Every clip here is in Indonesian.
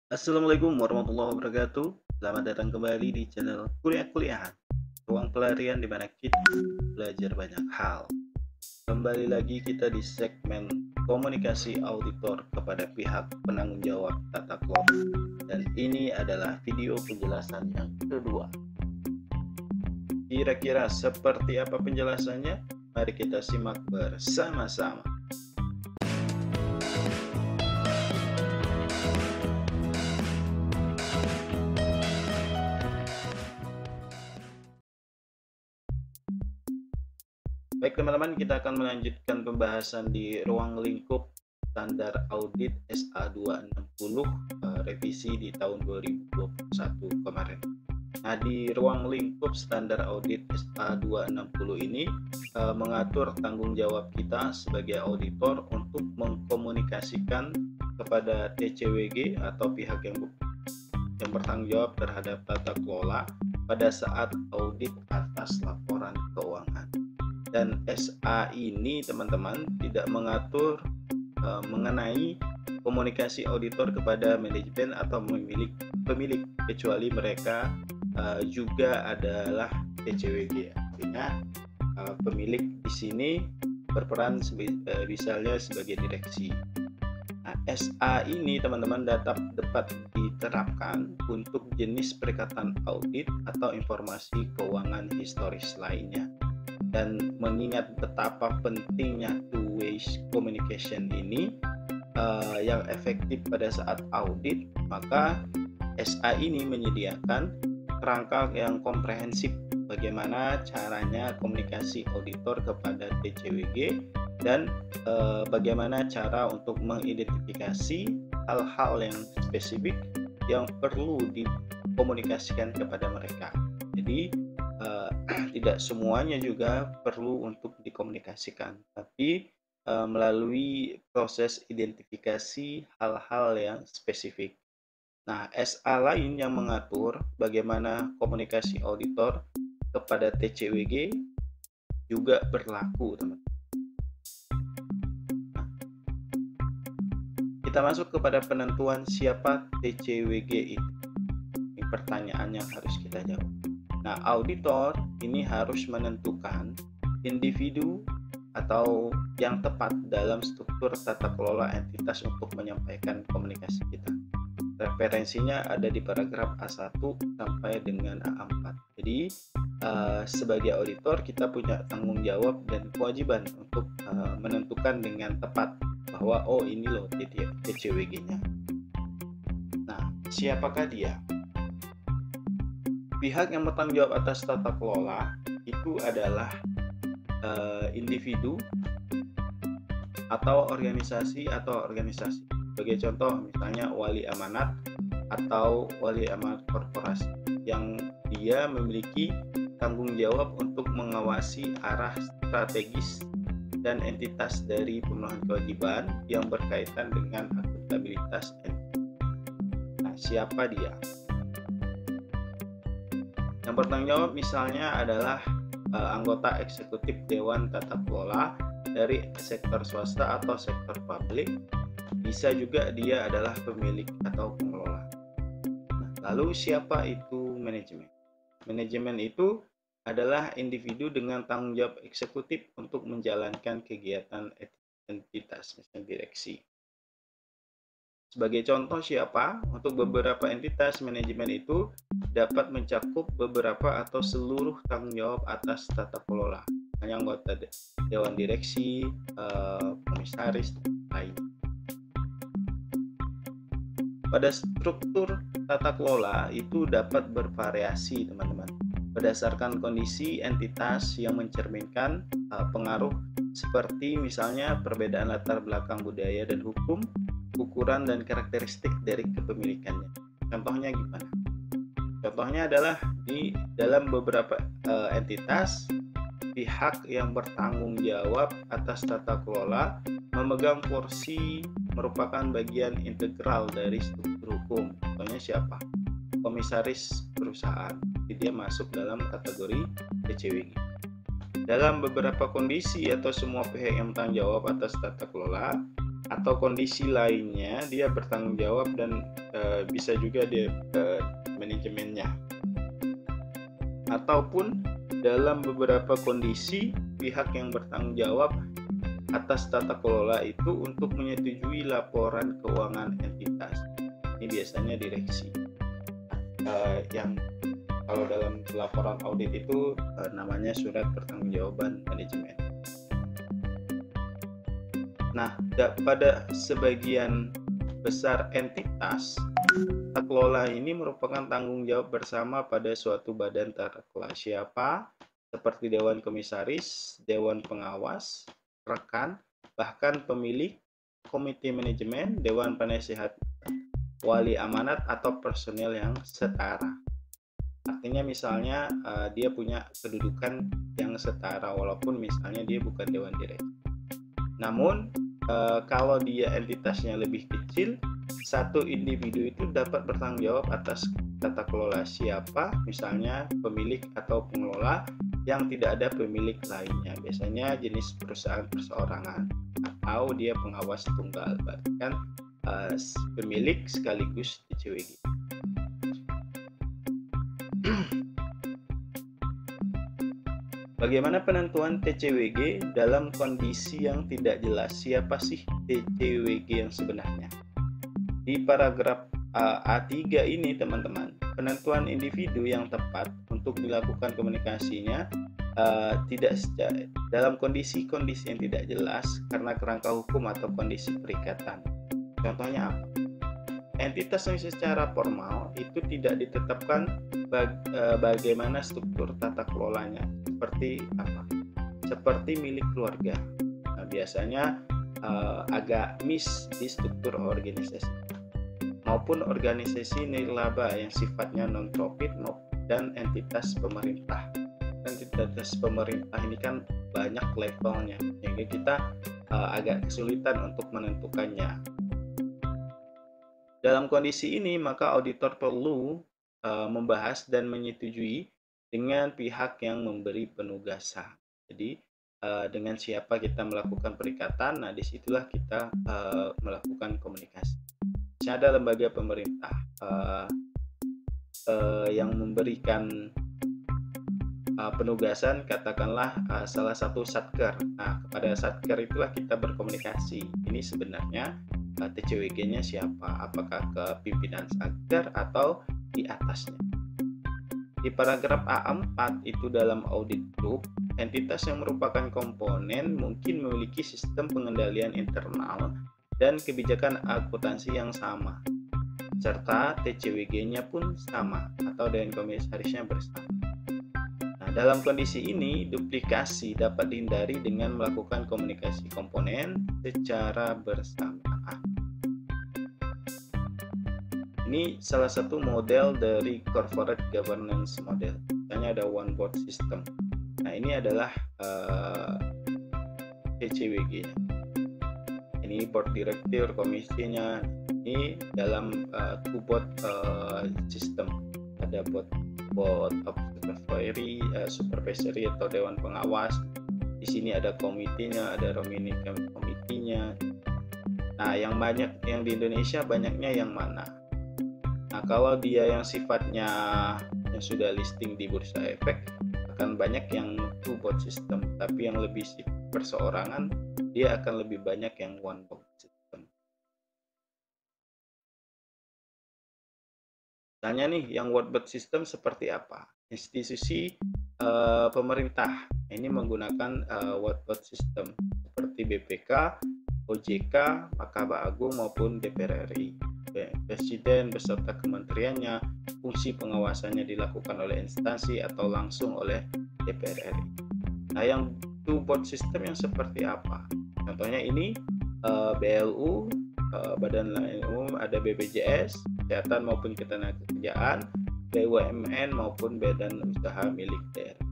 Assalamualaikum warahmatullahi wabarakatuh. Selamat datang kembali di channel Kuliah-Kuliahan, ruang pelarian di mana kita belajar banyak hal. Kembali lagi kita di segmen komunikasi auditor kepada pihak penanggung jawab tata kelola. Dan ini adalah video penjelasan yang kedua. Kira-kira seperti apa penjelasannya? Mari kita simak bersama-sama. Baik teman-teman, kita akan melanjutkan pembahasan di ruang lingkup standar audit SA260 revisi di tahun 2021 kemarin. Nah, di ruang lingkup standar audit SA260 ini mengatur tanggung jawab kita sebagai auditor untuk mengkomunikasikan kepada TCWG atau pihak yang bertanggung jawab terhadap tata kelola pada saat audit atas laporan keuangan. Dan SA ini teman-teman tidak mengatur mengenai komunikasi auditor kepada manajemen atau pemilik kecuali mereka juga adalah TCWG. Artinya pemilik di sini berperan misalnya sebagai direksi. Nah, SA ini teman-teman dapat diterapkan untuk jenis perikatan audit atau informasi keuangan historis lainnya. Dan mengingat betapa pentingnya two-way communication ini yang efektif pada saat audit, maka SA ini menyediakan kerangka yang komprehensif bagaimana caranya komunikasi auditor kepada TCWG dan bagaimana cara untuk mengidentifikasi hal-hal yang spesifik yang perlu dikomunikasikan kepada mereka. Jadi tidak semuanya juga perlu untuk dikomunikasikan, tapi melalui proses identifikasi hal-hal yang spesifik. Nah, SA lain yang mengatur bagaimana komunikasi auditor kepada TCWG juga berlaku, teman. Nah, kita masuk kepada penentuan siapa TCWG itu. Ini pertanyaan yang harus kita jawab. Nah, auditor ini harus menentukan individu atau yang tepat dalam struktur tata kelola entitas untuk menyampaikan komunikasi kita. Referensinya ada di paragraf A1 sampai dengan A4. Jadi, sebagai auditor kita punya tanggung jawab dan kewajiban untuk menentukan dengan tepat bahwa oh ini loh TCWG-nya. Nah, siapakah dia? Pihak yang bertanggung jawab atas tata kelola itu adalah individu atau organisasi. Sebagai contoh misalnya wali amanat atau wali amanat korporasi yang dia memiliki tanggung jawab untuk mengawasi arah strategis dan entitas dari pemenuhan kewajiban yang berkaitan dengan akuntabilitas entitas. Nah, siapa dia? Yang bertanggung jawab misalnya adalah anggota eksekutif Dewan Tata Kelola dari sektor swasta atau sektor publik. Bisa juga dia adalah pemilik atau pengelola. Nah, lalu siapa itu manajemen? Manajemen itu adalah individu dengan tanggung jawab eksekutif untuk menjalankan kegiatan entitas, misalnya direksi. Sebagai contoh siapa? Untuk beberapa entitas, manajemen itu dapat mencakup beberapa atau seluruh tanggung jawab atas tata kelola. Hanya anggota dewan direksi, komisaris, lain. Pada struktur tata kelola itu dapat bervariasi, teman-teman, berdasarkan kondisi entitas yang mencerminkan pengaruh seperti misalnya perbedaan latar belakang budaya dan hukum, ukuran dan karakteristik dari kepemilikannya. Contohnya gimana? Contohnya adalah di dalam beberapa entitas, pihak yang bertanggung jawab atas tata kelola memegang porsi merupakan bagian integral dari struktur hukum. Contohnya siapa? Komisaris perusahaan. Jadi dia masuk dalam kategori TCWG. Dalam beberapa kondisi atau semua pihak yang bertanggung jawab atas tata kelola atau kondisi lainnya dia bertanggung jawab dan bisa juga dia manajemennya. Ataupun dalam beberapa kondisi pihak yang bertanggung jawab atas tata kelola itu untuk menyetujui laporan keuangan entitas. Ini biasanya direksi. Yang kalau dalam laporan audit itu namanya surat pertanggungjawaban manajemen. Nah, pada sebagian besar entitas, tata kelola ini merupakan tanggung jawab bersama pada suatu badan tata kelola. Siapa? Seperti Dewan Komisaris, Dewan Pengawas, rekan, bahkan pemilik, komite manajemen, Dewan Penasehat, wali amanat, atau personel yang setara. Artinya misalnya dia punya kedudukan yang setara walaupun misalnya dia bukan dewan direksi. Namun kalau dia entitasnya lebih kecil, satu individu itu dapat bertanggung jawab atas tata kelola. Siapa? Misalnya pemilik atau pengelola yang tidak ada pemilik lainnya. Biasanya jenis perusahaan perseorangan atau dia pengawas tunggal, bahkan pemilik sekaligus TCWG. Bagaimana penentuan TCWG dalam kondisi yang tidak jelas? Siapa sih TCWG yang sebenarnya? Di paragraf A3 ini teman-teman, penentuan individu yang tepat untuk dilakukan komunikasinya tidak dalam kondisi-kondisi yang tidak jelas karena kerangka hukum atau kondisi perikatan. Contohnya apa? Entitas yang secara formal itu tidak ditetapkan bagaimana struktur tata kelolanya, seperti apa? Seperti milik keluarga. Nah, biasanya agak miss di struktur organisasi, maupun organisasi nirlaba yang sifatnya non-profit dan entitas pemerintah. Entitas pemerintah ini kan banyak levelnya, sehingga kita agak kesulitan untuk menentukannya. Dalam kondisi ini, maka auditor perlu membahas dan menyetujui dengan pihak yang memberi penugasan. Jadi, dengan siapa kita melakukan perikatan, nah disitulah kita melakukan komunikasi. Misalnya ada lembaga pemerintah yang memberikan penugasan, katakanlah salah satu satker. Nah, kepada satker itulah kita berkomunikasi. Ini sebenarnya TCWG-nya siapa? Apakah ke pimpinan satker atau di atasnya? Di paragraf A4 itu dalam audit group, entitas yang merupakan komponen mungkin memiliki sistem pengendalian internal dan kebijakan akuntansi yang sama, serta TCWG-nya pun sama atau Dewan Komisarisnya bersama. Nah, dalam kondisi ini, duplikasi dapat dihindari dengan melakukan komunikasi komponen secara bersamaan. Ini salah satu model dari corporate governance model. Misalnya ada one board system. Nah, ini adalah TCWG-nya. Ini board director, komisinya. Ini dalam two board system. Ada board of supervisory atau dewan pengawas. Di sini ada komitinya, ada nominee komitinya. Nah, yang di Indonesia banyaknya yang mana? Nah, kalau dia yang sifatnya yang sudah listing di Bursa Efek akan banyak yang two board system, tapi yang lebih perseorangan dia akan lebih banyak yang one board system. Misalnya nih, yang one board system seperti apa? Institusi pemerintah ini menggunakan one board system seperti BPK, OJK, Mahkamah Agung maupun DPR RI. Presiden beserta kementeriannya, fungsi pengawasannya dilakukan oleh instansi atau langsung oleh DPR RI. Nah, yang two board system yang seperti apa? Contohnya ini BLU, Badan Layanan Umum, ada BPJS, Kesehatan maupun Ketenagakerjaan, BUMN maupun badan usaha milik daerah.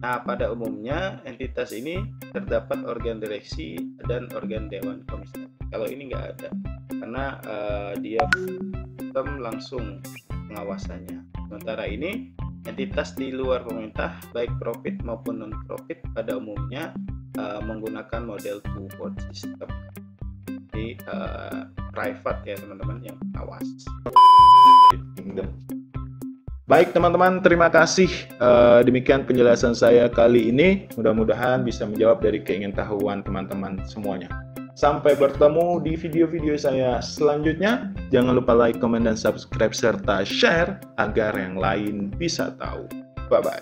Nah, pada umumnya entitas ini terdapat organ direksi dan organ dewan komisaris. Kalau ini nggak ada, karena dia sistem langsung pengawasannya. Sementara ini entitas di luar pemerintah, baik profit maupun non-profit, pada umumnya menggunakan model two board system. di private ya teman-teman, yang awas. Baik teman-teman, terima kasih. Demikian penjelasan saya kali ini. Mudah-mudahan bisa menjawab dari keingintahuan teman-teman semuanya. Sampai bertemu di video-video saya selanjutnya. Jangan lupa like, comment, dan subscribe serta share agar yang lain bisa tahu. Bye-bye.